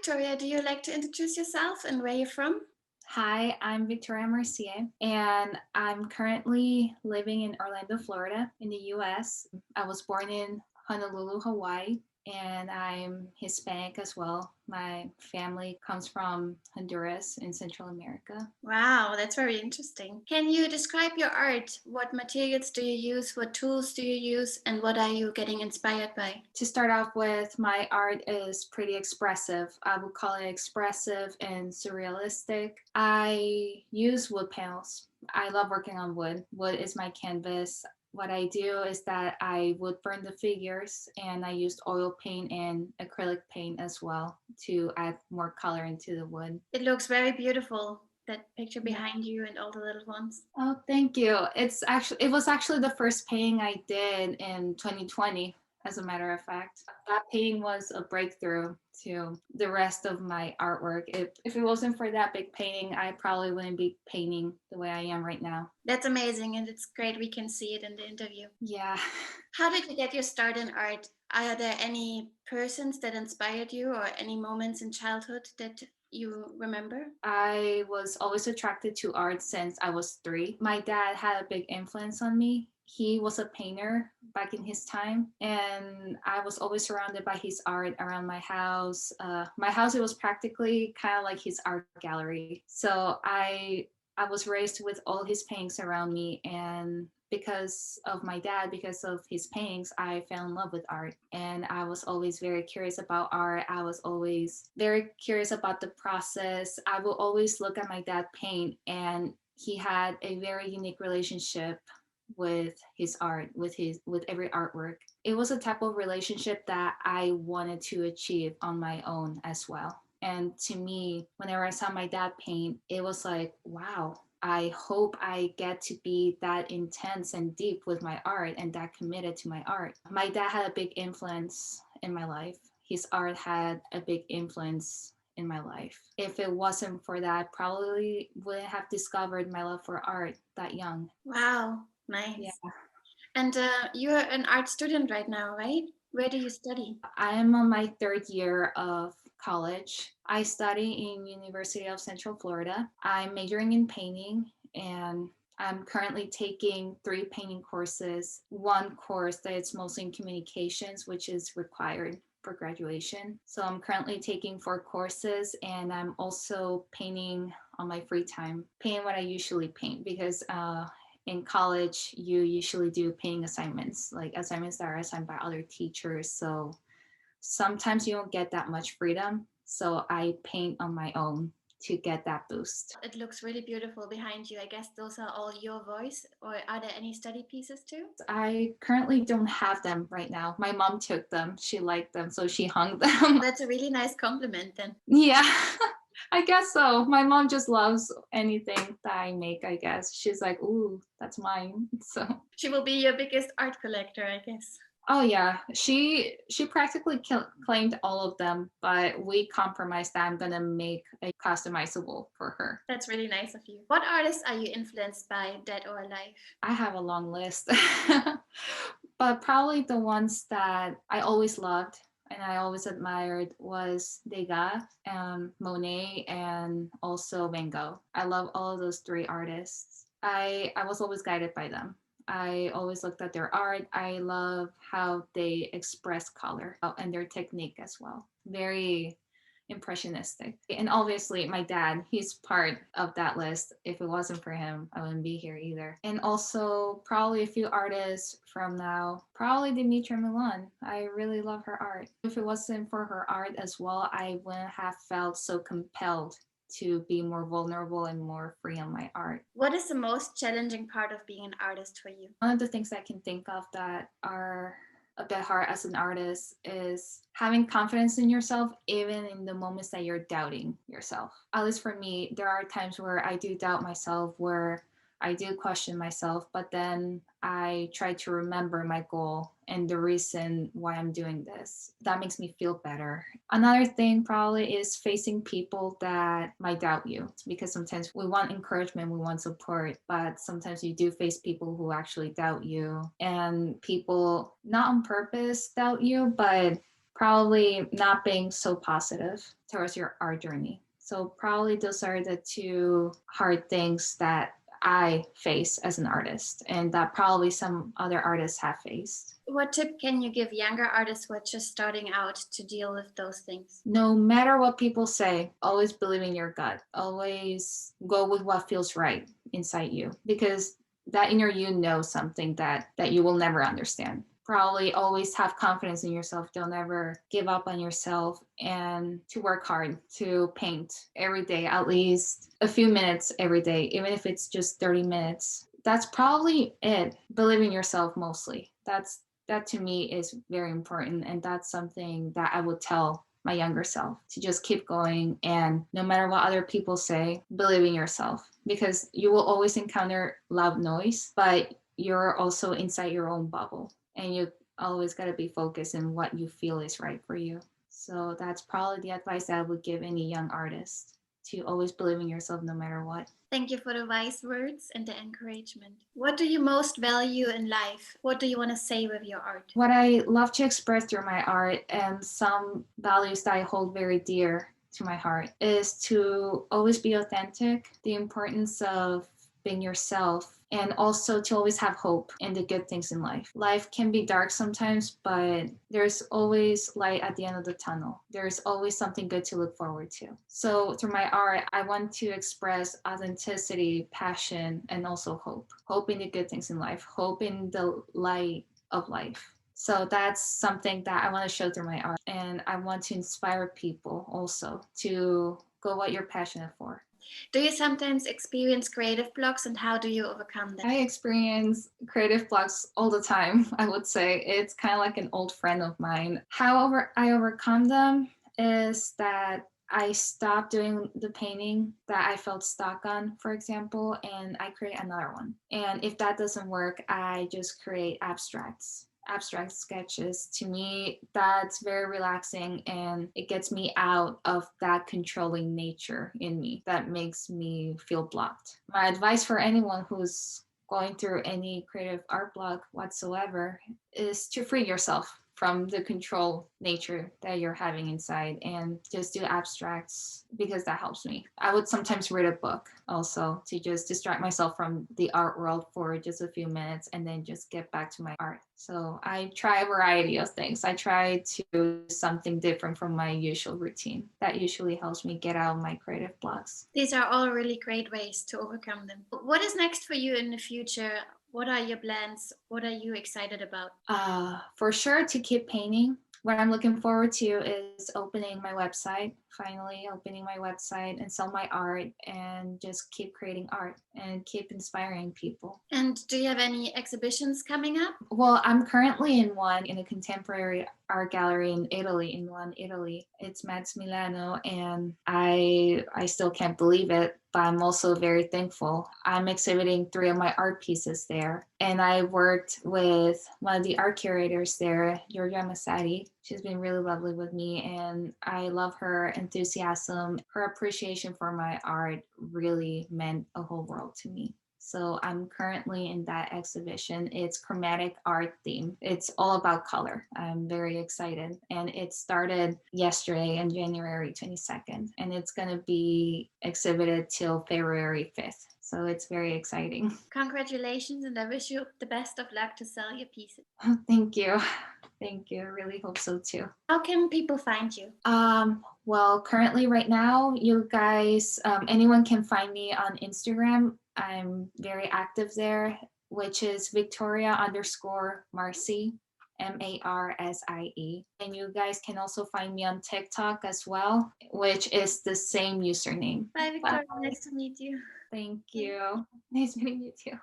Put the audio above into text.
Victoria, do you like to introduce yourself and where you're from? Hi, I'm Victoria Marsie, and I'm currently living in Orlando, Florida, in the US. I was born in Honolulu, Hawaii, and I'm Hispanic as well. My family comes from Honduras in Central America. Wow, that's very interesting. Can you describe your art? What materials do you use? What tools do you use? And what are you getting inspired by? To start off with, my art is pretty expressive. I would call it expressive and surrealistic. I use wood panels. I love working on wood. Wood is my canvas. What I do is that I would burn the figures and I used oil paint and acrylic paint as well to add more color into the wood. It looks very beautiful, that picture Yeah. behind you and all the little ones. Oh, thank you. It was actually the first painting I did in 2020, as a matter of fact. That painting was a breakthrough to the rest of my artwork. If it wasn't for that big painting, I probably wouldn't be painting the way I am right now. That's amazing, and it's great we can see it in the interview. Yeah. How did you get your start in art? Are there any persons that inspired you or any moments in childhood that you remember? I was always attracted to art since I was 3. My dad had a big influence on me. He was a painter back in his time, and I was always surrounded by his art around my house. My house, it was practically kind of like his art gallery. So I was raised with all his paintings around me, and because of my dad, because of his paintings, I fell in love with art. And I was always very curious about art. I was always very curious about the process. I will always look at my dad paint, and he had a very unique relationship with his art, with every artwork. It was a type of relationship that I wanted to achieve on my own as well. And to me, whenever I saw my dad paint, it was like, wow, I hope I get to be that intense and deep with my art and that committed to my art. My dad had a big influence in my life. His art had a big influence in my life. If it wasn't for that, I probably wouldn't have discovered my love for art that young. Wow, Yeah. nice. And you're an art student right now, right? Where do you study? I'm on my 3rd year of college. I study in University of Central Florida. I'm majoring in painting, and I'm currently taking 3 painting courses. One course that it's mostly in communications, which is required for graduation. So I'm currently taking 4 courses, and I'm also painting on my free time, painting what I usually paint, because in college you usually do painting assignments, like assignments that are assigned by other teachers. So sometimes you don't get that much freedom, so I paint on my own to get that boost. It looks really beautiful behind you. I guess those are all your voice, or are there any study pieces too? I currently don't have them right now. My mom took them, she liked them, so she hung them. That's a really nice compliment then. Yeah. I guess so. My mom just loves anything that I make, I guess. She's like, ooh, that's mine. So She will be your biggest art collector, I guess. oh yeah, she practically claimed all of them, but we compromised that I'm gonna make a customizable for her. That's really nice of you. What artists are you influenced by, dead or alive? I have a long list, but probably the ones that I always loved and I always admired was Degas, Monet, and also Van Gogh. I love all of those 3 artists. I was always guided by them. I always looked at their art. I love how they express color and their technique as well. Very impressionistic. And obviously, my dad, he's part of that list. If it wasn't for him, I wouldn't be here either. And also, probably a few artists from now, probably Dimitra Milan. I really love her art. If it wasn't for her art as well, I wouldn't have felt so compelled to be more vulnerable and more free on my art. What is the most challenging part of being an artist for you? One of the things I can think of that are a bit hard as an artist is having confidence in yourself, even in the moments that you're doubting yourself. At least for me, there are times where I do doubt myself, where I do question myself, but then I try to remember my goal and the reason why I'm doing this. That makes me feel better. Another thing probably is facing people that might doubt you, because sometimes we want encouragement, we want support, but sometimes you do face people who actually doubt you, and people not on purpose doubt you, but probably not being so positive towards your art journey. So probably those are the two hard things that I face as an artist, and that probably some other artists have faced. What tip can you give younger artists who are just starting out to deal with those things? No matter what people say, always believe in your gut. Always go with what feels right inside you, because that inner you knows something that you will never understand. Probably always have confidence in yourself. Don't ever give up on yourself, and to work hard, to paint every day, at least a few minutes every day, even if it's just 30 minutes. That's probably it. Believe in yourself mostly. That to me is very important, and that's something that I would tell my younger self, to just keep going, and no matter what other people say, believe in yourself, because you will always encounter loud noise, but you're also inside your own bubble, and you always got to be focused in what you feel is right for you. So that's probably the advice that I would give any young artist, to always believe in yourself no matter what. Thank you for the wise words and the encouragement. What do you most value in life? What do you want to say with your art? What I love to express through my art, and some values that I hold very dear to my heart, is to always be authentic, the importance of being yourself, and also to always have hope in the good things in life. Life can be dark sometimes, but there's always light at the end of the tunnel. There's always something good to look forward to. So through my art, I want to express authenticity, passion, and also hope. Hope in the good things in life, hope in the light of life. So that's something that I want to show through my art. And I want to inspire people also to go what you're passionate for. Do you sometimes experience creative blocks, and how do you overcome them? I experience creative blocks all the time, I would say. It's kind of like an old friend of mine. However, I overcome them is that I stop doing the painting that I felt stuck on, for example, and I create another one. And if that doesn't work, I just create abstract sketches. To me, that's very relaxing, and it gets me out of that controlling nature in me that makes me feel blocked. My advice for anyone who's going through any creative art block whatsoever is to free yourself from the control nature that you're having inside, and just do abstracts, because that helps me. I would sometimes read a book also, to just distract myself from the art world for just a few minutes, and then just get back to my art. So I try a variety of things. I try to do something different from my usual routine. That usually helps me get out of my creative blocks. These are all really great ways to overcome them. What is next for you in the future? What are your plans? What are you excited about? For sure, to keep painting. What I'm looking forward to is opening my website, finally opening my website, and sell my art, and just keep creating art and keep inspiring people. And do you have any exhibitions coming up? Well, I'm currently in one in a contemporary art gallery in Italy, in Milan, Italy. It's Mads Milano, and I still can't believe it, but I'm also very thankful. I'm exhibiting 3 of my art pieces there, and I worked with one of the art curators there, Giorgia Massati. She's been really lovely with me, and I love her enthusiasm. Her appreciation for my art really meant a whole world to me. So I'm currently in that exhibition. It's chromatic art theme. It's all about color. I'm very excited. And it started yesterday on January 22nd. And it's going to be exhibited till February 5th. So it's very exciting. Congratulations, and I wish you the best of luck to sell your pieces. Thank you. Thank you. I really hope so too. How can people find you? Well, currently right now, you guys, anyone can find me on Instagram. I'm very active there, which is Victoria_Marsie, Marsie. And you guys can also find me on TikTok as well, which is the same username. Bye, Victoria. Nice to meet you. Thank you. Nice meeting you too.